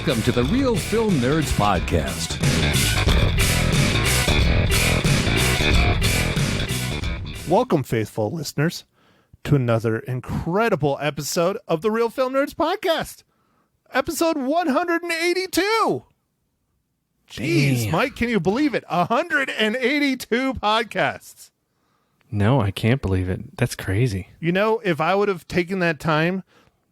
Welcome to the Real Film Nerds Podcast. Welcome, faithful listeners, to another incredible episode of the Real Film Nerds Podcast. Episode 182. Jeez, Damn. Mike, can you believe it? 182 podcasts. No, I can't believe it. That's crazy. You know, if I would have taken that time,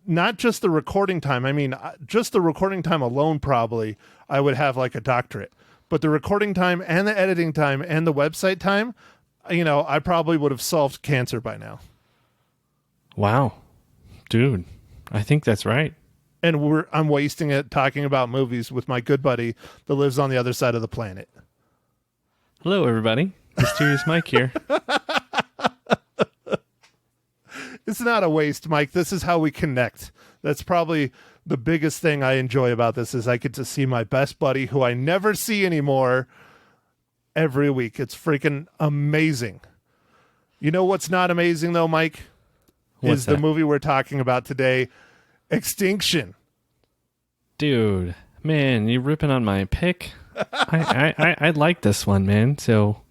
not just the recording time, I mean, just the recording time alone, probably, I would have like a doctorate. But the recording time and the editing time and the website time, you know, I probably would have solved cancer by now. Wow. Dude, I think that's right. And I'm wasting it talking about movies with my good buddy that lives on the other side of the planet. Hello, everybody. Mysterious Mike here. It's not a waste, Mike. This is how we connect. That's probably the biggest thing I enjoy about this is I get to see my best buddy who I never see anymore every week. It's freaking amazing. You know what's not amazing, though, Mike? What's is the that? movie we're talking about today, Extinction. Dude, man, you're ripping on my pick. I like this one, man. So,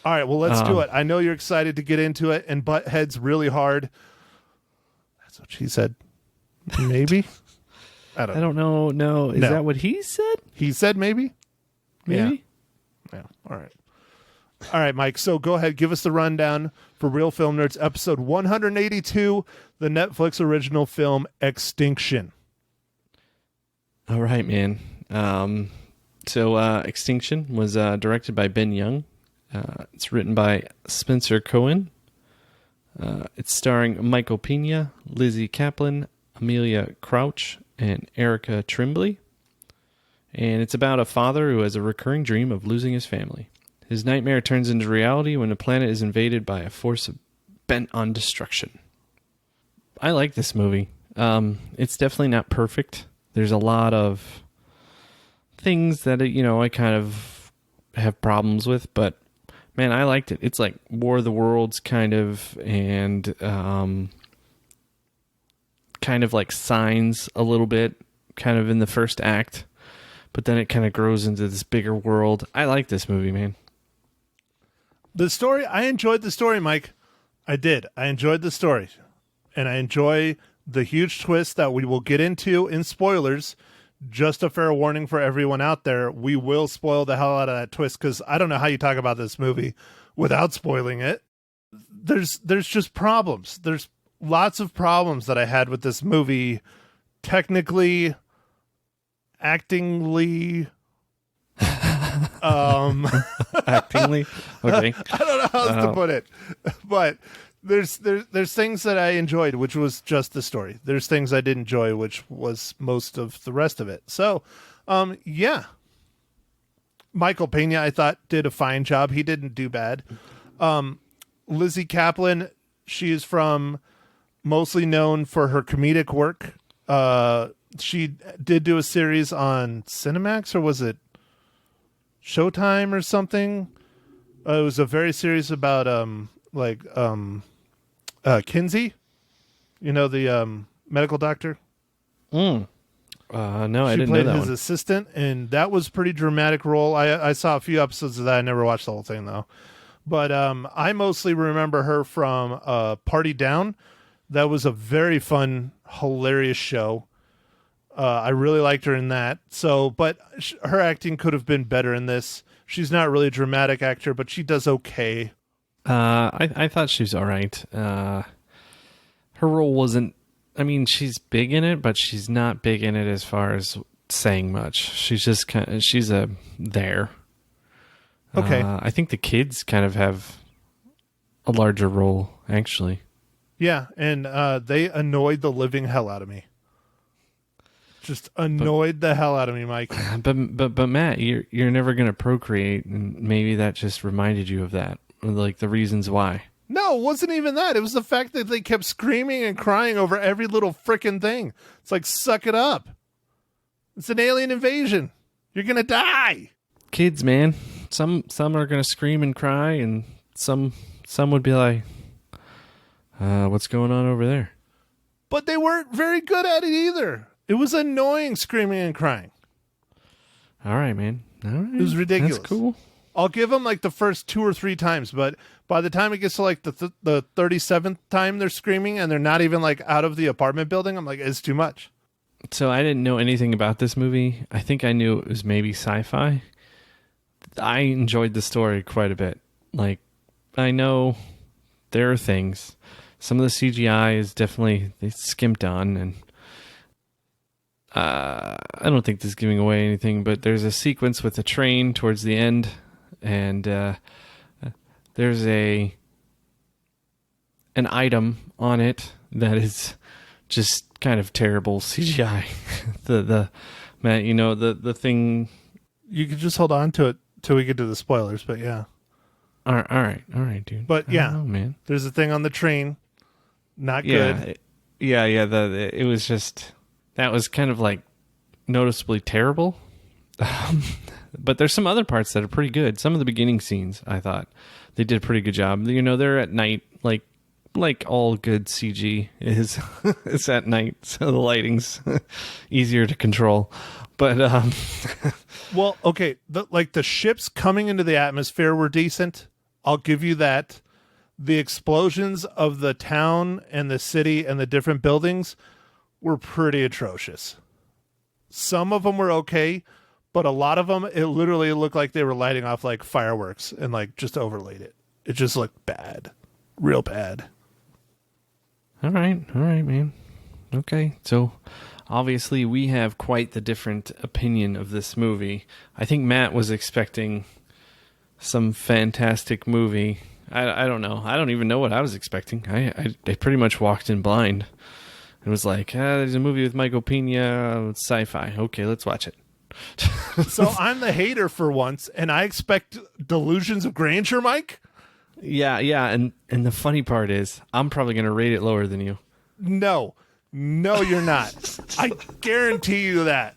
All right, well, let's do it. I know you're excited to get into it and butt heads really hard. That's what she said. Maybe? I don't know. know. No, is No. that what he said? He said maybe? Maybe. Yeah. All right. All right, Mike. So go ahead. Give us the rundown for Real Film Nerds, episode 182, the Netflix original film Extinction. All right, man. So Extinction was directed by Ben Young. It's written by Spencer Cohen. It's starring Michael Pena, Lizzy Caplan, Amelia Crouch, and Erica Tremblay. And it's about a father who has a recurring dream of losing his family. His nightmare turns into reality when the planet is invaded by a force bent on destruction. I like this movie. It's definitely not perfect. There's a lot of things that, I kind of have problems with, but man, I liked it. It's like War of the Worlds kind of, and kind of like Signs a little bit, kind of in the first act, but then it kind of grows into this bigger world. I like this movie, man. The story, I enjoyed the story, Mike. I did. I enjoyed the story. And I enjoy the huge twist that we will get into in spoilers. Just a fair warning for everyone out there. We will spoil the hell out of that twist because I don't know how you talk about this movie without spoiling it. There's just problems. There's lots of problems that I had with this movie. Technically, actingly, Actingly? Okay. I don't know how else to put it, but there's things that I enjoyed, which was just the story. There's things I didn't enjoy, which was most of the rest of it. So, yeah. Michael Pena, I thought, did a fine job. He didn't do bad. Lizzy Caplan, she is mostly known for her comedic work. She did do a series on Cinemax, or was it Showtime or something? It was a very series about Kinsey, the medical doctor. No, I She didn't know played that his one. assistant, and that was a pretty dramatic role. I saw a few episodes of that. I never watched the whole thing though. But I mostly remember her from Party Down. That was a very fun, hilarious show. I really liked her in that. So, but her acting could have been better in this. She's not really a dramatic actor, but she does okay. I thought she was all right. Her role wasn't. I mean, she's big in it, but she's not big in it as far as saying much. She's just she's there. Okay. I think the kids kind of have a larger role, actually. Yeah, and they annoyed the living hell out of me. Just annoyed the hell out of me, Mike. But Matt, you're never gonna procreate, and maybe that just reminded you of that, like the reasons why. No, it wasn't even that. It was the fact that they kept screaming and crying over every little frickin' thing. It's like, suck it up. It's an alien invasion. You're gonna die. Kids, man, some are gonna scream and cry, and some would be like, what's going on over there? But they weren't very good at it either. It was annoying, screaming and crying. All right, man. All right. It was ridiculous. That's cool. I'll give them like the first 2 or 3 times, but by the time it gets to like the 37th time they're screaming and they're not even like out of the apartment building, I'm like, it's too much. So I didn't know anything about this movie. I think I knew it was maybe sci-fi. I enjoyed the story quite a bit. Like, I know there are things. Some of the CGI is definitely, they skimped on, and I don't think this is giving away anything, but there's a sequence with a train towards the end, and there's an item on it that is just kind of terrible CGI. Matt, you know, the thing. You could just hold on to it till we get to the spoilers, but yeah. All right, dude. But yeah, know, man. There's a thing on the train. Not good. Yeah. It was just, that was kind of like noticeably terrible. But there's some other parts that are pretty good. Some of the beginning scenes, I thought they did a pretty good job. You know, they're at night, like all good CG is. It's at night, so the lighting's easier to control. But well, okay, the ships coming into the atmosphere were decent. I'll give you that. The explosions of the town and the city and the different buildings were pretty atrocious. Some of them were okay, but a lot of them, it literally looked like they were lighting off like fireworks and like just overlaid it. It just looked bad. Real bad. All right, man. Okay, so obviously we have quite the different opinion of this movie. I think Matt was expecting some fantastic movie. I don't know. I don't even know what I was expecting. I pretty much walked in blind and was like, there's a movie with Michael Pena, sci-fi. Okay, let's watch it. So I'm the hater for once, and I expect delusions of grandeur, Mike? Yeah, and the funny part is, I'm probably going to rate it lower than you. No, you're not. I guarantee you that.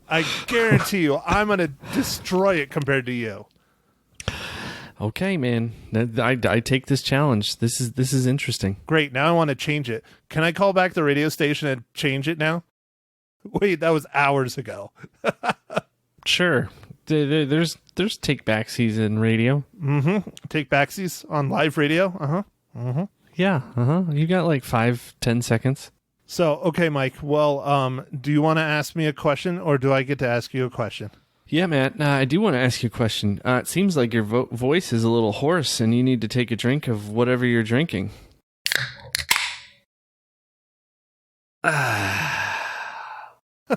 I guarantee you I'm going to destroy it compared to you. Okay, man. I take this challenge. This is interesting. Great. Now I want to change it. Can I call back the radio station and change it now? Wait, that was hours ago. Sure. There's take backsies in radio. Mm-hmm. Take backsies on live radio. Uh-huh. Mm-hmm. Yeah. Uh-huh. You got like 5-10 seconds. So, okay, Mike. Well, do you want to ask me a question, or do I get to ask you a question? Yeah, Matt. I do want to ask you a question. It seems like your voice is a little hoarse, and you need to take a drink of whatever you're drinking.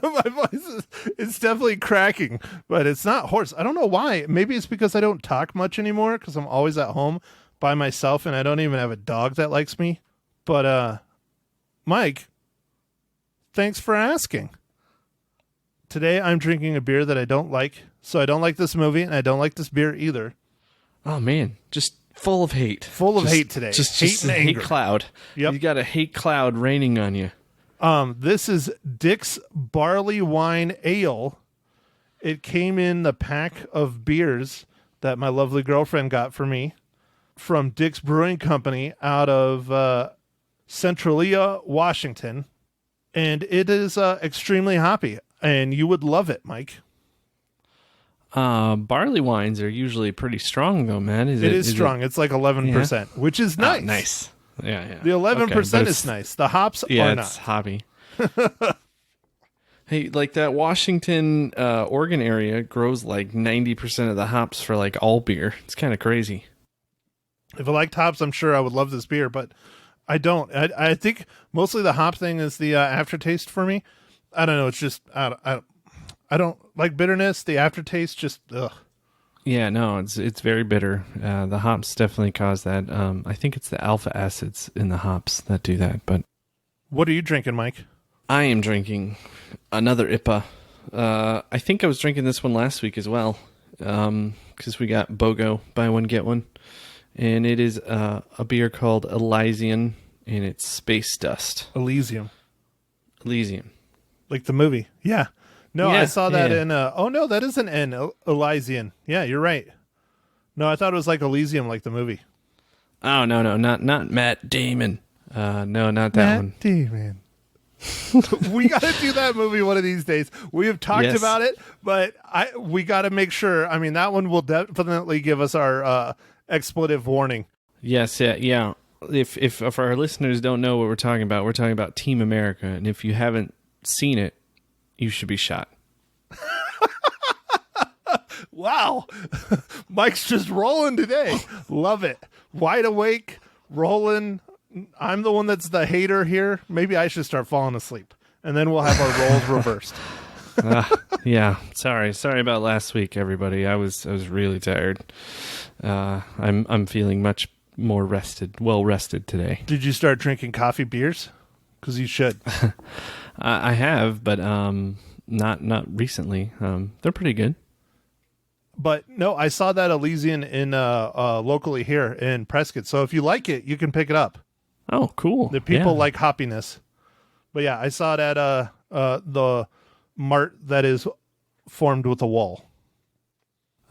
My voice it's definitely cracking, but it's not hoarse. I don't know why. Maybe it's because I don't talk much anymore because I'm always at home by myself, and I don't even have a dog that likes me. But, Mike, thanks for asking. Today I'm drinking a beer that I don't like, so I don't like this movie, and I don't like this beer either. Oh, man. Just full of hate. Full of hate today. Just hate and anger. Hate cloud. Yep. You got a hate cloud raining on you. This is Dick's Barley Wine Ale. It came in the pack of beers that my lovely girlfriend got for me from Dick's Brewing Company out of Centralia, Washington. And it is extremely hoppy, and you would love it, Mike. Barley wines are usually pretty strong, though, man. It is strong. It's like 11%, which is nice. Nice. Yeah. The 11% is nice. The hops are not. It's hoppy. Hey, like that Washington, Oregon area grows like 90% of the hops for like all beer. It's kind of crazy. If I liked hops, I'm sure I would love this beer, but I don't. I think mostly the hop thing is the aftertaste for me. I don't know. It's just I don't like bitterness. The aftertaste just ugh. Yeah, no, it's very bitter. The hops definitely cause that. I think it's the alpha acids in the hops that do that. But what are you drinking, Mike? I am drinking another IPA. I think I was drinking this one last week as well, because we got BOGO, buy one get one, and it is a beer called Elysian, and it's Space Dust. Elysium, like the movie. Yeah. No, yeah, I saw that in... oh, no, that is an N. Elysian. Yeah, you're right. No, I thought it was like Elysium, like the movie. Oh, no, not Matt Damon. No, not that one. Matt Damon. We got to do that movie one of these days. We have talked Yes. about it, but we got to make sure. I mean, that one will definitely give us our expletive warning. Yes, yeah. If our listeners don't know what we're talking about Team America, and if you haven't seen it, you should be shot. Wow. Mike's just rolling today. Love it. Wide awake, rolling. I'm the one that's the hater here. Maybe I should start falling asleep, and then we'll have our roles reversed. Yeah. Sorry about last week, everybody. I was really tired. I'm feeling much more well rested today. Did you start drinking coffee beers? Because you should. I have, but not recently. They're pretty good. But no, I saw that Elysian in locally here in Prescott. So if you like it, you can pick it up. Oh, cool. The people Yeah. like hoppiness. But yeah, I saw it at the mart that is formed with a wall.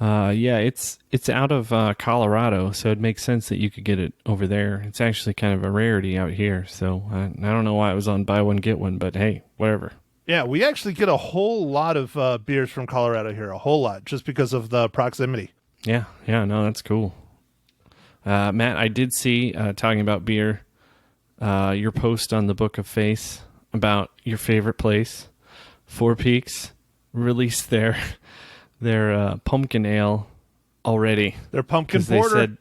Yeah, it's out of Colorado, so it makes sense that you could get it over there. It's actually kind of a rarity out here, so I don't know why it was on buy one get one, but hey, whatever. Yeah, we actually get a whole lot of beers from Colorado here, a whole lot, just because of the proximity. Yeah, no, that's cool. Matt, I did see, talking about beer, your post on the Book of Face about your favorite place. Four Peaks released their pumpkin ale already. Their pumpkin 'Cause porter.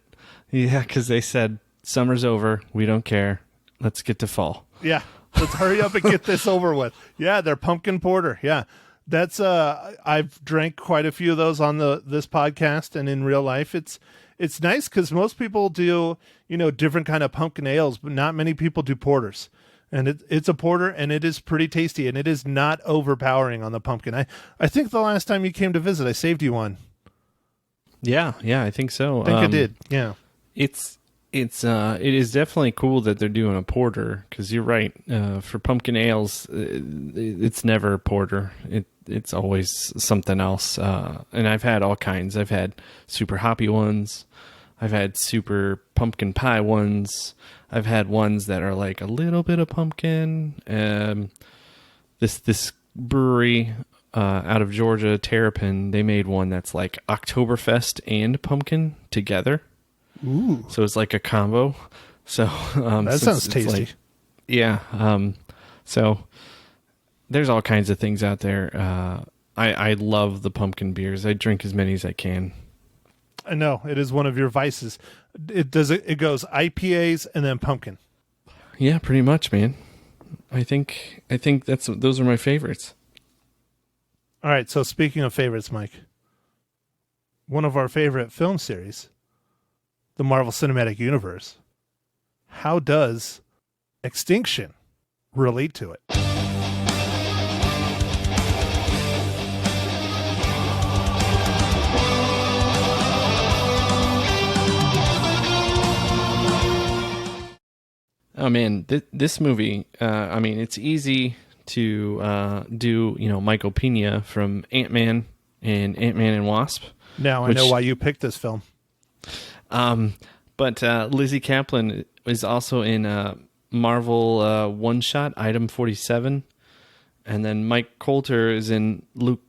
Because they said, summer's over, we don't care, let's get to fall. Yeah, let's hurry up and get this over with. Yeah, their pumpkin porter. Yeah, that's I've drank quite a few of those on this podcast and in real life. It's nice because most people do different kind of pumpkin ales, but not many people do porters. And it's a porter, and it is pretty tasty, and it is not overpowering on the pumpkin. I think the last time you came to visit, I saved you one. Yeah, I think so. I think I did. Yeah. It is definitely cool that they're doing a porter, because you're right. For pumpkin ales, it's never a porter. It's always something else. And I've had all kinds. I've had super hoppy ones. I've had super pumpkin pie ones. I've had ones that are like a little bit of pumpkin. This brewery out of Georgia, Terrapin, they made one that's like Oktoberfest and pumpkin together. Ooh. So it's like a combo. So That sounds tasty. So there's all kinds of things out there. I love the pumpkin beers. I drink as many as I can. I know it is one of your vices. It goes IPAs and then pumpkin. Yeah, pretty much, man. I think those are my favorites. All right. So speaking of favorites, Mike, one of our favorite film series, the Marvel Cinematic Universe. How does Extinction relate to it? Oh man, this movie. I mean, it's easy to do. Michael Pena from Ant-Man and Wasp. Now I know why you picked this film. But Lizzy Caplan is also in Marvel One Shot Item 47, and then Mike Coulter is in Luke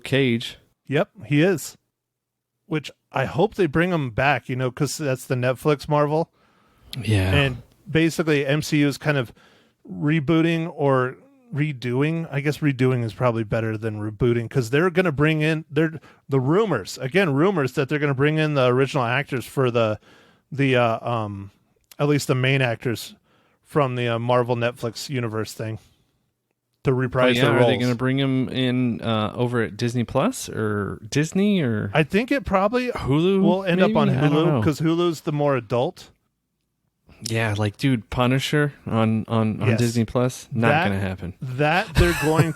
Cage. Yep, he is. Which I hope they bring him back, because that's the Netflix Marvel. Yeah. And basically MCU is kind of rebooting or redoing. I guess redoing is probably better than rebooting, because they're going to bring in the rumors that they're going to bring in the original actors for the at least the main actors from the Marvel Netflix universe thing to reprise their roles. Are they going to bring them in over at Disney Plus or Disney or? I think it probably Hulu will end up on maybe? I don't Hulu, know. because Hulu's the more adult. Yeah, like dude, Punisher on Yes. Disney Plus, not going to happen. That they're going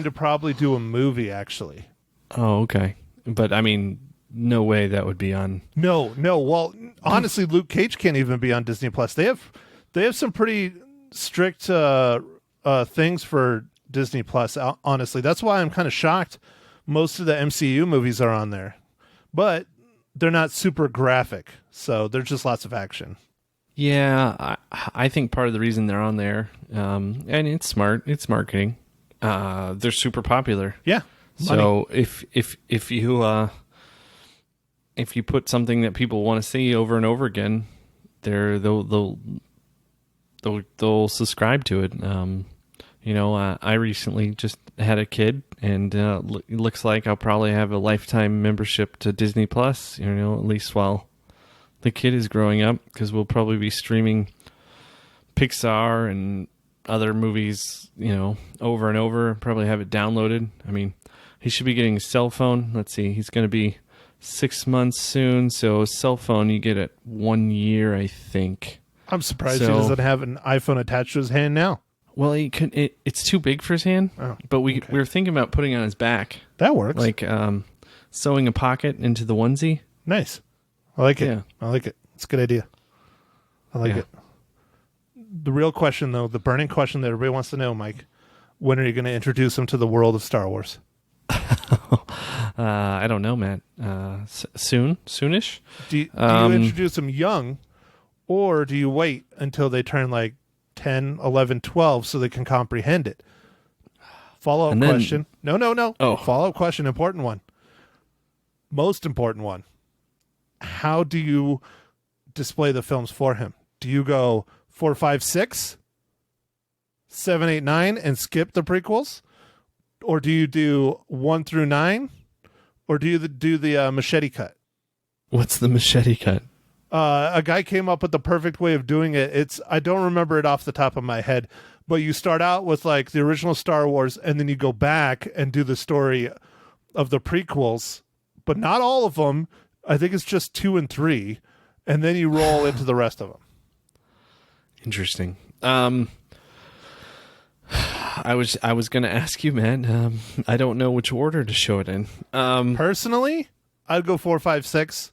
to probably do a movie, actually. Oh, okay. But I mean, no way that would be on. No. Well, honestly, Luke Cage can't even be on Disney Plus. They have some pretty strict things for Disney Plus. Honestly, that's why I'm kind of shocked. Most of the MCU movies are on there, but they're not super graphic, so there's just lots of action. Yeah, I think part of the reason they're on there, and it's smart, it's marketing. They're super popular. Yeah. So if you put something that people want to see over and over again, they'll subscribe to it. I recently just had a kid, and it looks like I'll probably have a lifetime membership to Disney Plus. At least while the kid is growing up, because we'll probably be streaming Pixar and other movies, over and over. Probably have it downloaded. I mean, he should be getting a cell phone. Let's see, he's going to be 6 months soon, so a cell phone you get it 1 year, I think. I'm surprised he doesn't have an iPhone attached to his hand now. Well, it's too big for his hand, but we were thinking about putting it on his back. That works. Like sewing a pocket into the onesie. Nice. I like it. Yeah. I like it. It's a good idea. I like it. The real question, though, the burning question that everybody wants to know, Mike, when are you going to introduce him to the world of Star Wars? I don't know, Matt. Soonish. Do you introduce them young, or do you wait until they turn like 10, 11, 12 so they can comprehend it? Follow-up question. No. Oh. Follow-up question, important one. Most important one. How do you display the films for him? Do you go 4, 5, 6, 7, 8, 9 and skip the prequels? Or do you do 1 through 9? Or do you do the machete cut? What's the machete cut? A guy came up with the perfect way of doing it. I don't remember it off the top of my head, but you start out with like the original Star Wars, and then you go back and do the story of the prequels, but not all of them. I think it's just 2 and 3, and then you roll into the rest of them. Interesting. I was going to ask you, man. I don't know which order to show it in. Personally, I'd go 4, 5, 6.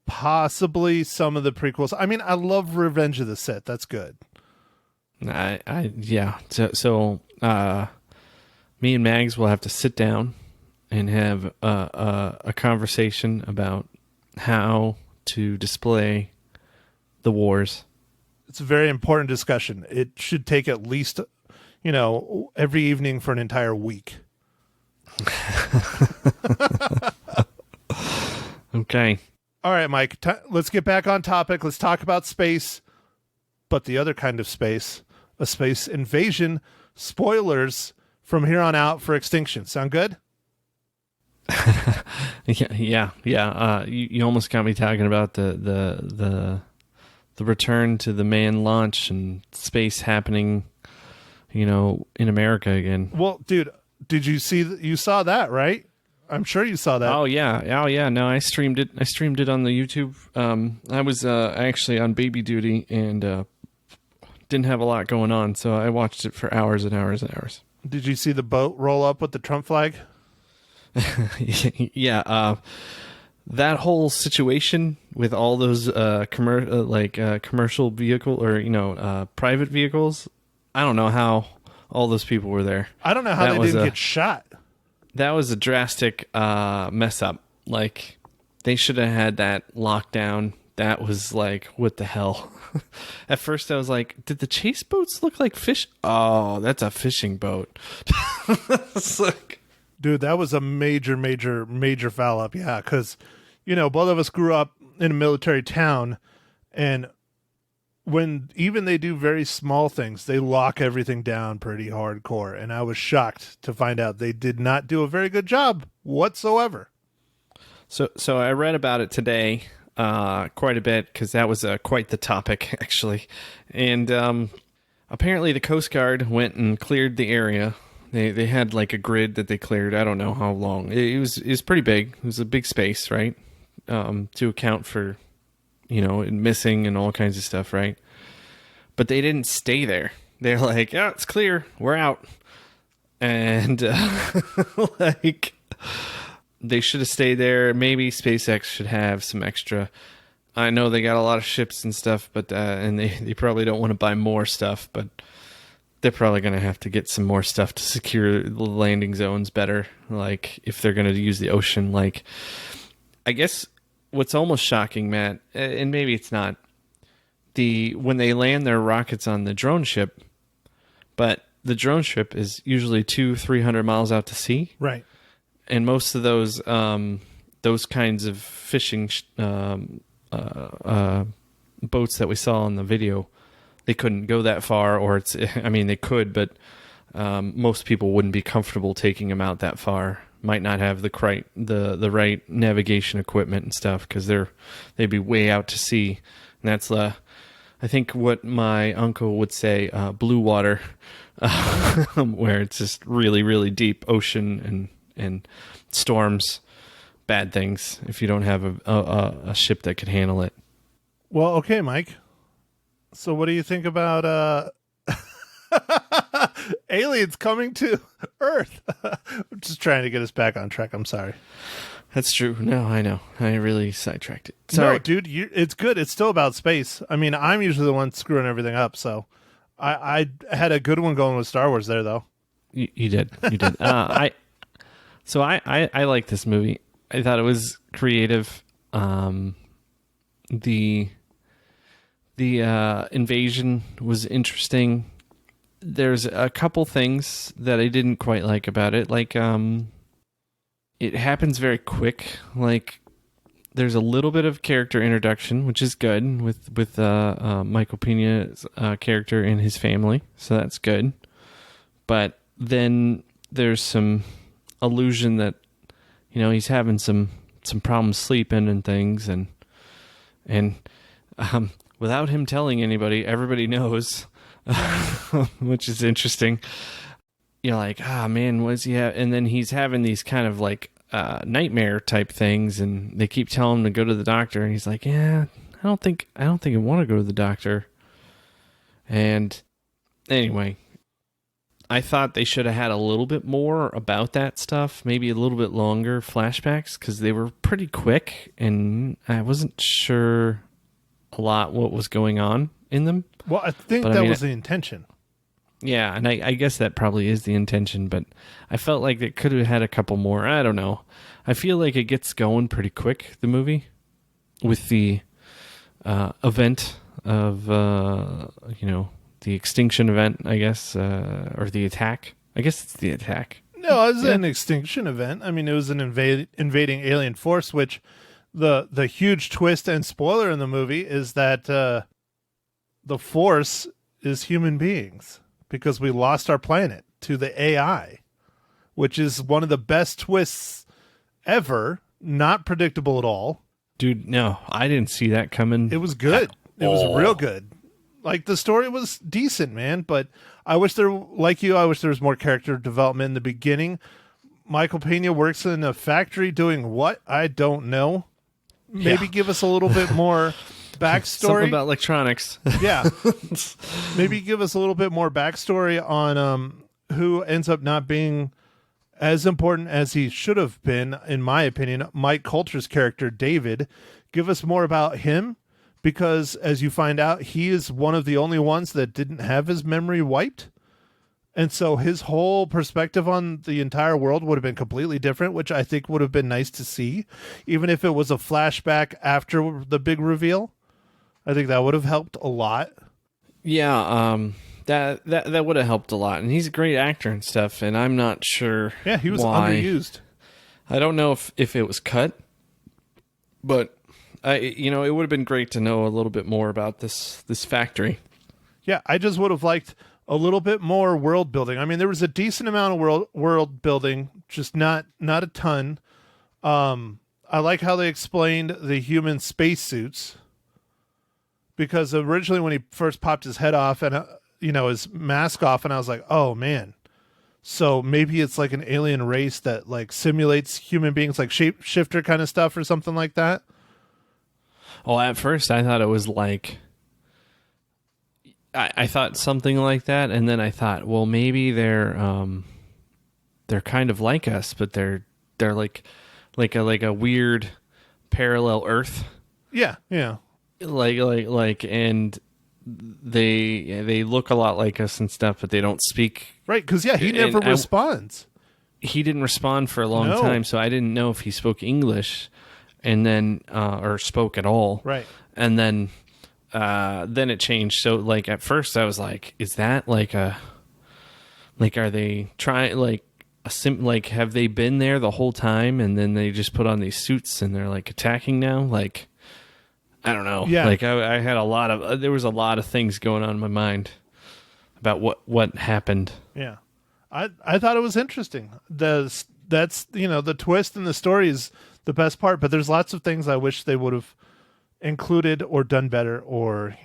Possibly some of the prequels. I mean, I love Revenge of the Sith. That's good. Yeah. So me and Mags will have to sit down and have a conversation about how to display the wars. It's a very important discussion. It should take at least, every evening for an entire week. Okay. All right, Mike, let's get back on topic. Let's talk about space, but the other kind of space, a space invasion. Spoilers from here on out for Extinction. Sound good? Yeah. You almost got me talking about the return to the manned launch and space happening, in America again. Well, dude, did you saw that, right? I'm sure you saw that. Oh yeah. No, I streamed it. I streamed it on the YouTube. I was actually on baby duty and didn't have a lot going on, so I watched it for hours and hours and hours. Did you see the boat roll up with the Trump flag? Yeah. That whole situation with all those commercial vehicle or private vehicles. I don't know how all those people were there. I don't know how they didn't get shot. That was a drastic mess up. Like, they should have had that lockdown. That was like, what the hell? At first I was like, did the chase boats look like fish? Oh, that's a fishing boat. It's like, dude, that was a major, major, major foul up. Yeah, because, both of us grew up in a military town, and when even they do very small things, they lock everything down pretty hardcore. And I was shocked to find out they did not do a very good job whatsoever. So I read about it today quite a bit, because that was quite the topic, actually. And apparently the Coast Guard went and cleared the area. They had like a grid that they cleared. I don't know how long. It was pretty big. It was a big space, right? To account for missing and all kinds of stuff, right? But they didn't stay there. They're like, yeah, it's clear, we're out. And they should have stayed there. Maybe SpaceX should have some extra. I know they got a lot of ships and stuff, but and they probably don't want to buy more stuff, but they're probably going to have to get some more stuff to secure the landing zones better. Like, if they're going to use the ocean, I guess what's almost shocking, Matt, and maybe it's not, when they land their rockets on the drone ship, but the drone ship is usually 200-300 miles out to sea, Right. and most of those kinds of fishing boats that we saw in the video, they couldn't go that far, or they could, but most people wouldn't be comfortable taking them out that far. Might not have the right navigation equipment and stuff, because they'd be way out to sea, and that's I think what my uncle would say, blue water, where it's just really, really deep ocean and storms, bad things if you don't have a ship that could handle it. Well, okay, Mike. So what do you think about aliens coming to Earth? I'm just trying to get us back on track. I'm sorry. That's true. No, I know. I really sidetracked it. Sorry. No, dude, it's good. It's still about space. I mean, I'm usually the one screwing everything up, so I had a good one going with Star Wars there, though. You did. You did. I like this movie. I thought it was creative. The invasion was interesting. There's a couple things that I didn't quite like about it. Like, it happens very quick. Like, there's a little bit of character introduction, which is good with Michael Pena's character and his family, so that's good. But then there's some allusion that he's having some problems sleeping and things, and without him telling anybody, everybody knows, which is interesting. You're like, man, what's he have? And then he's having these kind of like nightmare type things, and they keep telling him to go to the doctor, and he's like, yeah, I don't think I want to go to the doctor. And anyway, I thought they should have had a little bit more about that stuff, maybe a little bit longer flashbacks, because they were pretty quick, and I wasn't sure a lot what was going on in them. Well, I think that was the intention. Yeah, and I guess that probably is the intention, but I felt like it could have had a couple more. I don't know. I feel like it gets going pretty quick, the movie, with the event of, the extinction event, I guess, or the attack. I guess it's the attack. No, it was an extinction event. I mean, it was an invading alien force, which the huge twist and spoiler in the movie is that the force is human beings, because we lost our planet to the AI, which is one of the best twists ever. Not predictable at all. Dude, no, I didn't see that coming. It was good. It was real good. Like, the story was decent, man, but I wish there was more character development in the beginning. Michael Pena works in a factory doing what? I don't know. Maybe give us a little bit more backstory. Something about electronics. Yeah. Maybe give us a little bit more backstory on who ends up not being as important as he should have been, in my opinion. Mike Coulter's character, David. Give us more about him, because as you find out, he is one of the only ones that didn't have his memory wiped. And so his whole perspective on the entire world would have been completely different, which I think would have been nice to see, even if it was a flashback after the big reveal. I think that would have helped a lot. Yeah, that would have helped a lot. And he's a great actor and stuff, and I'm not sure. Yeah, he was why. underused. I don't know if it was cut, but it would have been great to know a little bit more about this factory. Yeah, I just would have liked a little bit more world building. I mean, there was a decent amount of world building, just not a ton. I like how they explained the human spacesuits, because originally when he first popped his head off and his mask off, and I was like, oh man, so maybe it's like an alien race that like simulates human beings, like shapeshifter kind of stuff or something like that. Well, at first I thought it was like, I thought something like that, and then I thought, well, maybe they're kind of like us, but they're like a weird parallel Earth. Yeah, yeah. Like, and they look a lot like us and stuff, but they don't speak. Right, because he never responds. He didn't respond for a long time, so I didn't know if he spoke English, and then or spoke at all. Right, and then then it changed. So like at first I was like, is that like are they trying like like have they been there the whole time and then they just put on these suits and they're like attacking now? Like, I don't know. Yeah. Like I had there was a lot of things going on in my mind about what happened. Yeah. I thought it was interesting. That's the twist in the story is the best part, but there's lots of things I wish they would have included or done better or.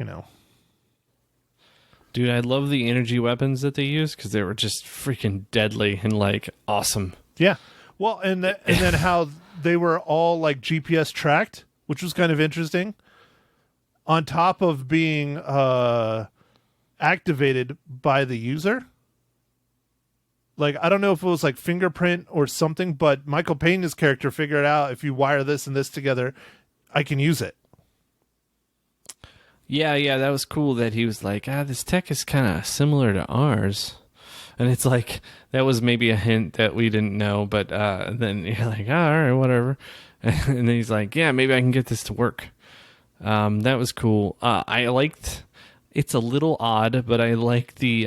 Dude, I love the energy weapons that they used because they were just freaking deadly and like awesome. Yeah. Well, and then how they were all like GPS tracked, which was kind of interesting. On top of being activated by the user. Like, I don't know if it was like fingerprint or something, but Michael Pena's character figured out if you wire this and this together, I can use it. Yeah, that was cool that he was like, this tech is kind of similar to ours. And it's like, that was maybe a hint that we didn't know, but then you're like, all right, whatever. And then he's like, yeah, maybe I can get this to work. That was cool. I liked, it's a little odd, but I like the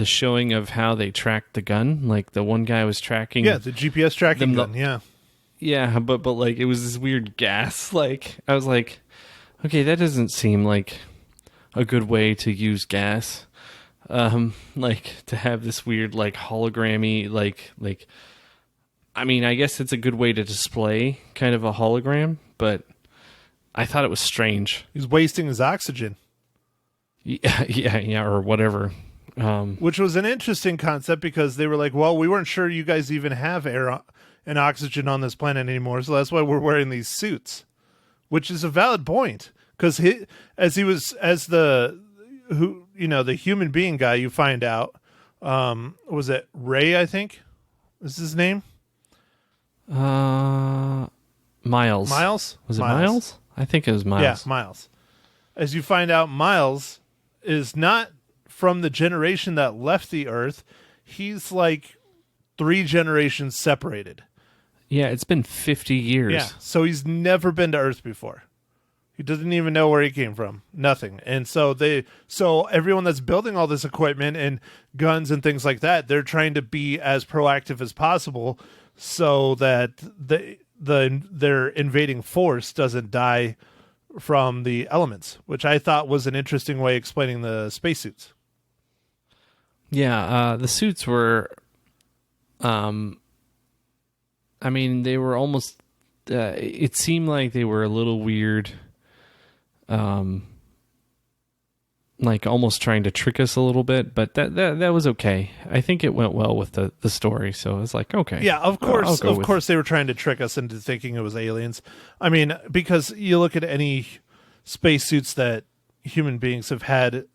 showing of how they tracked the gun. Like the one guy was tracking. Yeah, the GPS tracking gun, yeah. Yeah, but like it was this weird gas. Like I was like, okay, that doesn't seem like a good way to use gas. Like to have this weird like hologrammy like I mean, I guess it's a good way to display kind of a hologram, but I thought it was strange. He's wasting his oxygen. Yeah, or whatever. Which was an interesting concept because they were like, well, we weren't sure you guys even have air and oxygen on this planet anymore, so that's why we're wearing these suits. Which is a valid point, because the human being guy, you find out, was it Ray? I think is his name. Miles. Was it Miles? I think it was Miles. Yeah, Miles. As you find out, Miles is not from the generation that left the Earth. He's like 3 generations separated. Yeah, it's been 50 years. Yeah, so he's never been to Earth before. He doesn't even know where he came from. Nothing. And so everyone that's building all this equipment and guns and things like that, they're trying to be as proactive as possible so that their invading force doesn't die from the elements, which I thought was an interesting way of explaining the spacesuits. Yeah, the suits were I mean, they were almost it seemed like they were a little weird, like almost trying to trick us a little bit, but that was okay. I think it went well with the story, so it's like, okay. Yeah, of course they were trying to trick us into thinking it was aliens. I mean, because you look at any spacesuits that human beings have had,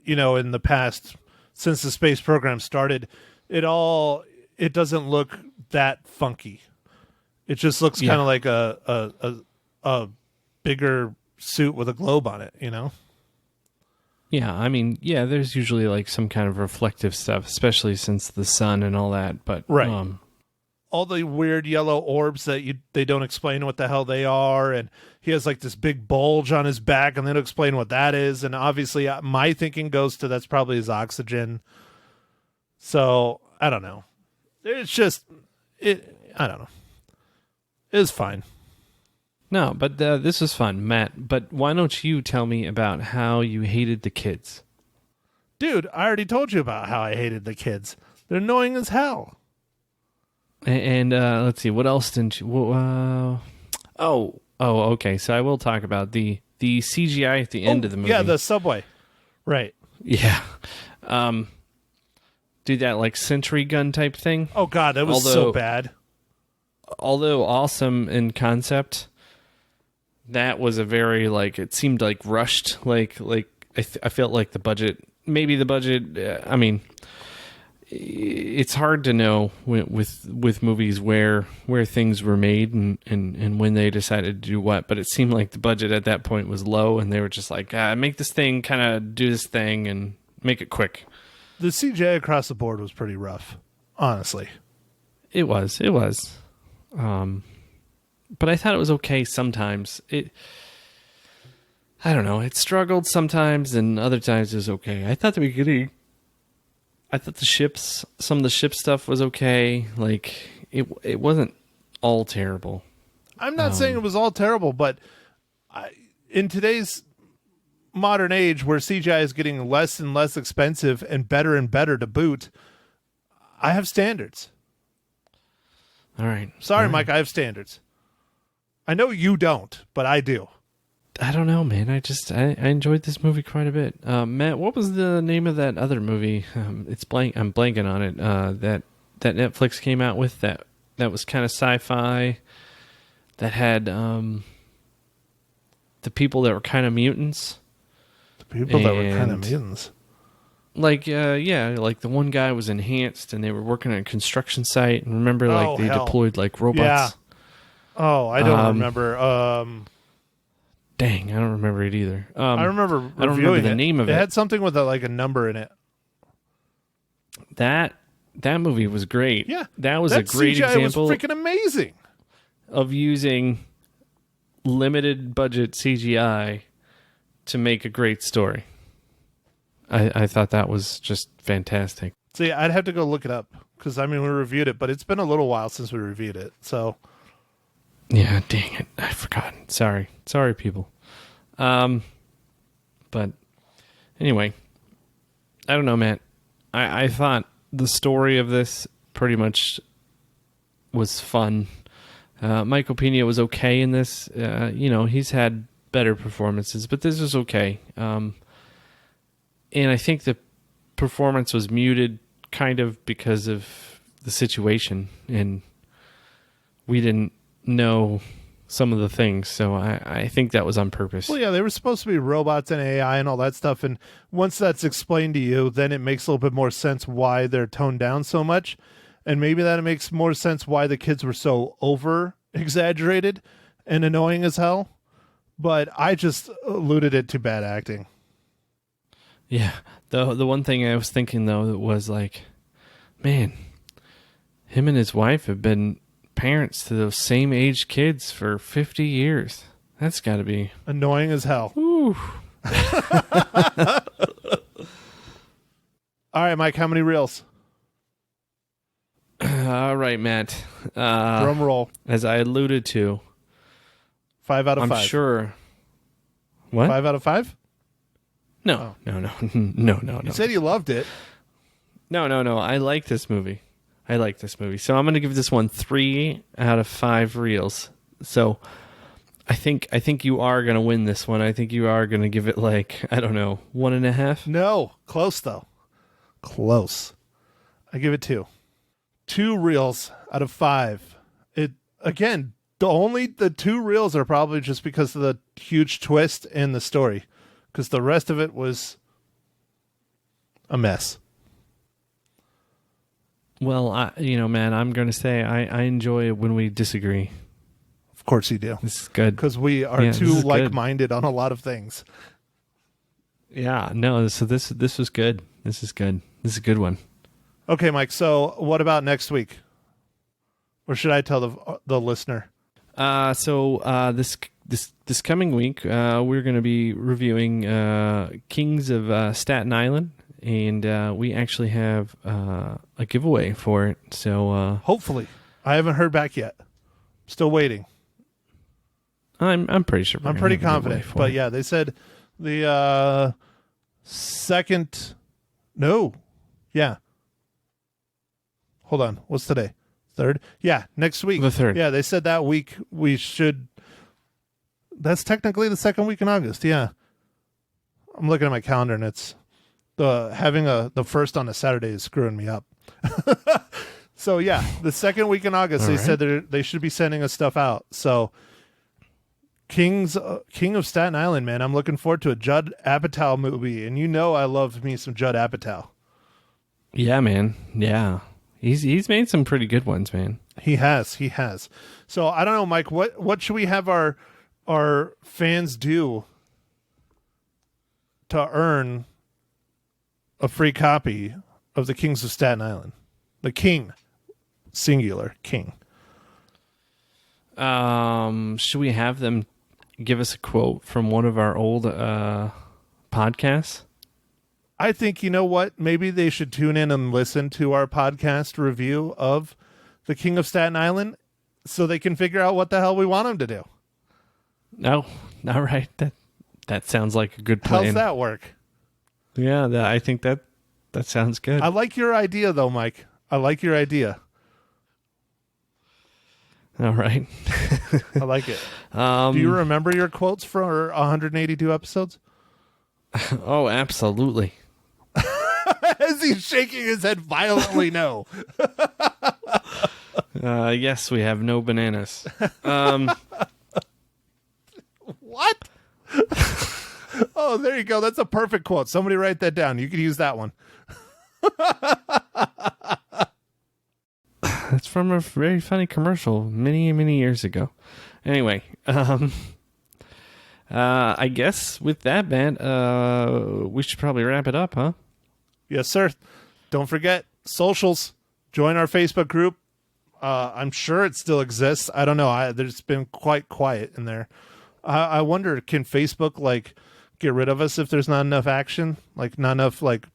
in the past, since the space program started, it doesn't look that funky. It just looks kind of like a bigger suit with a globe on it, Yeah, I mean, yeah, there's usually like some kind of reflective stuff, especially since the sun and all that. But right, all the weird yellow orbs that they don't explain what the hell they are, and he has like this big bulge on his back, and they don't explain what that is. And obviously, my thinking goes to that's probably his oxygen. So I don't know. It's just I don't know. It's fine. No, but this was fun, Matt. But why don't you tell me about how you hated the kids? Dude, I already told you about how I hated the kids. They're annoying as hell. And let's see, what else didn't you... okay. So I will talk about the CGI at the end of the movie. Yeah, the subway. Right. Yeah. Do that like sentry gun type thing. Oh, God, that was so bad. Although awesome in concept, that was a very, like, it seemed like rushed. Like I felt like the budget, I mean, it's hard to know with movies where things were made and when they decided to do what, but it seemed like the budget at that point was low and they were just like, make this thing kind of do this thing and make it quick. The CGI across the board was pretty rough, honestly. It was. But I thought it was okay sometimes. I don't know. It struggled sometimes, and other times it was okay. I thought the beginning, I thought some of the ship stuff was okay. Like it wasn't all terrible. I'm not saying it was all terrible, but in today's modern age where CGI is getting less and less expensive and better to boot, I have standards. All right. Sorry, All right. Mike, I have standards. I know you don't, but I do. I don't know, man. I enjoyed this movie quite a bit. Matt, what was the name of that other movie? I'm blanking on it. That Netflix came out with that was kind of sci-fi. That had the people that were kind of mutants. The people that were kind of mutants. Like like the one guy was enhanced, and they were working on a construction site. And remember, like they deployed like robots. Yeah. Oh, I don't remember. Dang, I don't remember it either. I remember. I don't remember the name of it. It had something with a number in it. That movie was great. Yeah, that was a great CGI example. Was freaking amazing. Of using limited budget CGI to make a great story. I thought that was just fantastic. See, I'd have to go look it up because we reviewed it, but it's been a little while since we reviewed it. So, yeah, dang it, I forgot. Sorry, people. But anyway, I don't know, Matt. I thought the story of this pretty much was fun. Michael Pena was okay in this. He's had better performances, but this was okay. And I think the performance was muted kind of because of the situation, and we didn't know some of the things, so I think that was on purpose. Well, yeah, they were supposed to be robots and AI and all that stuff, and once that's explained to you, then it makes a little bit more sense why they're toned down so much, and maybe that it makes more sense why the kids were so over-exaggerated and annoying as hell, but I just alluded it to bad acting. Yeah, the one thing I was thinking, though, was like, man, him and his wife have been parents to those same age kids for 50 years. That's got to be annoying as hell. Ooh. All right, Mike, how many reels? All right, Matt. Drum roll. As I alluded to. 5 out of 5. I'm sure. What? 5 out of 5? No. No. You said you loved it. No. I like this movie. So I'm going to give this one 3 out of 5 reels. So I think you are going to win this one. I think you are going to give it 1.5. No, close though. Close. I give it 2. 2 reels out of 5. It again. The 2 reels are probably just because of the huge twist in the story, because the rest of it was a mess. Well, man, I'm going to say I enjoy it when we disagree. Of course you do. This is good. Because we are too like-minded on a lot of things. Yeah, no, so this was good. This is good. This is a good one. Okay, Mike, so what about next week? Or should I tell the listener? This coming week, we're going to be reviewing Kings of Staten Island, and we actually have a giveaway for it. So hopefully, I haven't heard back yet. Still waiting. I'm pretty sure. I'm pretty confident, but yeah, they said the second. No, yeah. Hold on, what's today? 3rd? Yeah, next week. The 3rd. Yeah, they said that week we should. That's technically the 2nd week in August. Yeah, I'm looking at my calendar and it's having the 1st on a Saturday is screwing me up. So yeah, the 2nd week in August, they said they should be sending us stuff out. So King of Staten Island, man, I'm looking forward to a Judd Apatow movie, and I love me some Judd Apatow. Yeah, man. Yeah. He's made some pretty good ones, man. He has. So I don't know, Mike. What should we have our fans do to earn a free copy of the Kings of Staten Island? The King, singular King. Should we have them give us a quote from one of our old podcasts? I think, you know what? Maybe they should tune in and listen to our podcast review of The King of Staten Island so they can figure out what the hell we want them to do. No, all right. That sounds like a good plan. How's that work? Yeah, I think that sounds good. I like your idea, though, Mike. I like your idea. All right. I like it. Do you remember your quotes for 182 episodes? Oh, absolutely. As he's shaking his head violently, no. Yes, we have no bananas. What? Oh, there you go. That's a perfect quote. Somebody write that down. You could use that one. That's from a very funny commercial many, many years ago. Anyway, I guess with that, man, we should probably wrap it up, huh? Yes, sir. Don't forget, socials. Join our Facebook group. I'm sure it still exists. I don't know. There's been quite quiet in there. I wonder, can Facebook, like, get rid of us if there's not enough action? Like, not enough, like,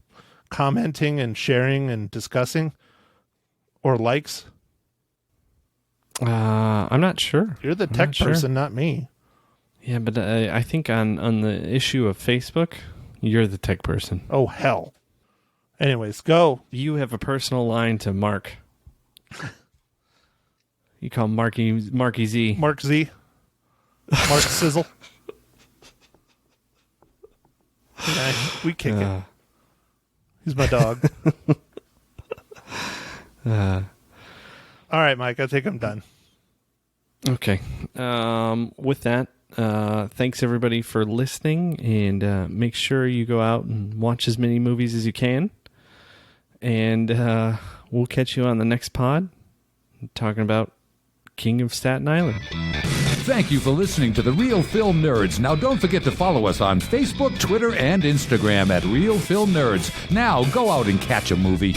commenting and sharing and discussing? Or likes? I'm not sure. You're the tech person, not me. Yeah, but I think on the issue of Facebook, you're the tech person. Oh, hell. Anyways, go. You have a personal line to Mark. You call Marky Z. Mark Z. Mark Sizzle. Yeah, we kick it. He's my dog. All right, Mike, I think I'm done. Okay. With that, thanks everybody for listening, and make sure you go out and watch as many movies as you can. And we'll catch you on the next pod talking about King of Staten Island. Thank you for listening to The Real Film Nerds. Now don't forget to follow us on Facebook, Twitter, and Instagram at Real Film Nerds. Now go out and catch a movie.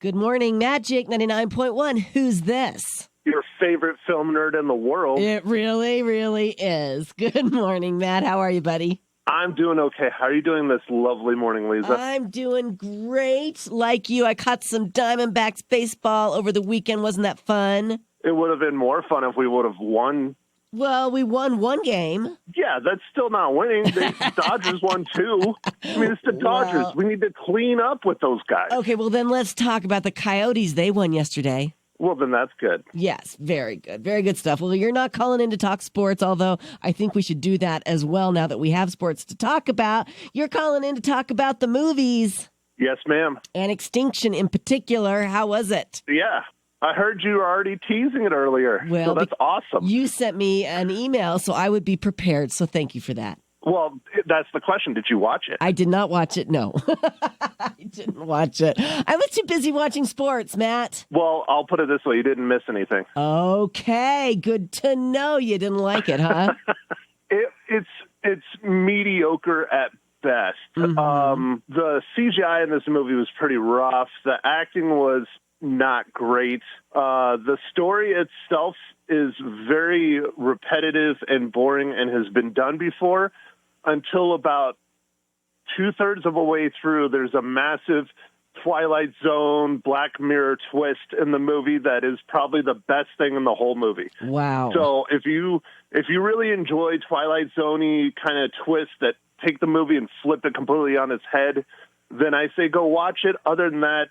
Good morning, Magic 99.1. Who's this? Your favorite film nerd in the world. It really, really is. Good morning, Matt. How are you, buddy? I'm doing okay. How are you doing this lovely morning, Lisa? I'm doing great. Like you, I caught some Diamondbacks baseball over the weekend. Wasn't that fun? It would have been more fun if we would have won. Well, we won one game. Yeah, that's still not winning. The Dodgers won two. I mean, it's the Dodgers. Well, we need to clean up with those guys. Okay, well, then let's talk about the Coyotes. They won yesterday. Well, then that's good. Yes, very good. Very good stuff. Well, you're not calling in to talk sports, although I think we should do that as well now that we have sports to talk about. You're calling in to talk about the movies. Yes, ma'am. And Extinction in particular. How was it? Yeah. I heard you were already teasing it earlier. Well, so that's awesome. You sent me an email, so I would be prepared. So thank you for that. Well, that's the question. Did you watch it? I did not watch it, no. I didn't watch it. I was too busy watching sports, Matt. Well, I'll put it this way. You didn't miss anything. Okay, good to know you didn't like it, huh? It's mediocre at best. Mm-hmm. The CGI in this movie was pretty rough. The acting was not great. The story itself is very repetitive and boring and has been done before until about 2/3 of a way through. There's a massive Twilight Zone, Black Mirror twist in the movie that is probably the best thing in the whole movie. Wow. So if you really enjoy Twilight Zone-y kind of twists that take the movie and flip it completely on its head, then I say go watch it. Other than that,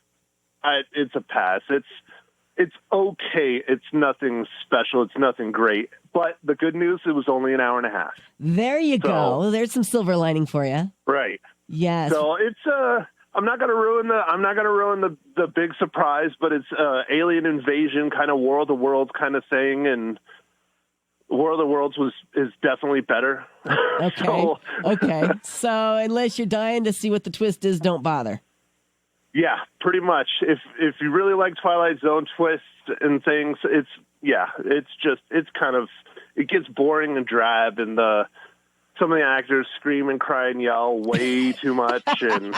it's a pass. It's okay. It's nothing special. It's nothing great. But the good news, it was only an hour and a half. There you go. There's some silver lining for you. Right. Yes. So it's I'm not going to ruin the big surprise, but it's alien invasion kind of War of the Worlds kind of thing, and War of the Worlds is definitely better. Okay. Okay. So unless you're dying to see what the twist is, don't bother. Yeah, pretty much. If you really like Twilight Zone twists and things, it gets boring and drab, and some of the actors scream and cry and yell way too much. And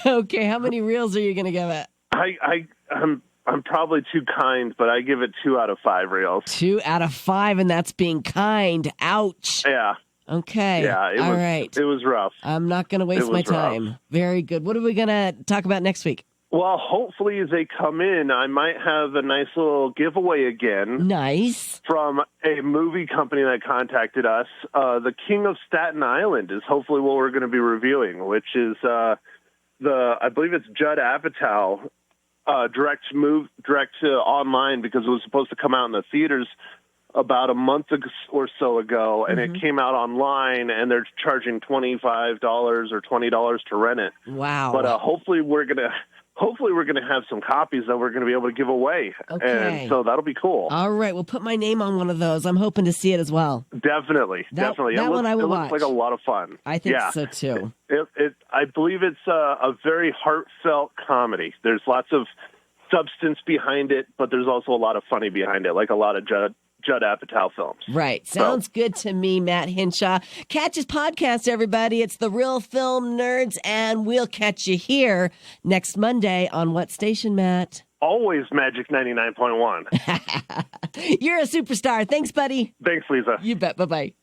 Okay, how many reels are you going to give it? I'm probably too kind, but I give it 2 out of 5 reels. 2 out of 5, and that's being kind. Ouch. Yeah. Okay. Yeah. All right. It was rough. I'm not going to waste my time. Rough. Very good. What are we going to talk about next week? Well, hopefully as they come in, I might have a nice little giveaway again. Nice. From a movie company that contacted us. The King of Staten Island is hopefully what we're going to be reviewing, which is I believe it's Judd Apatow, direct to online, because it was supposed to come out in the theaters about a month or so ago, and it came out online, and they're charging $25 or $20 to rent it. Wow. But hopefully we're going to have some copies that we're going to be able to give away. Okay. And so that'll be cool. All right. We'll put my name on one of those. I'm hoping to see it as well. Definitely. That one I will watch. It looks like a lot of fun. I think so, too. I believe it's a very heartfelt comedy. There's lots of substance behind it, but there's also a lot of funny behind it, like a lot of Judd Apatow films. Right. Sounds good to me, Matt Hinshaw. Catch his podcast, everybody. It's The Real Film Nerds, and we'll catch you here next Monday on what station, Matt? Always Magic 99.1. You're a superstar. Thanks, buddy. Thanks, Lisa. You bet. Bye-bye.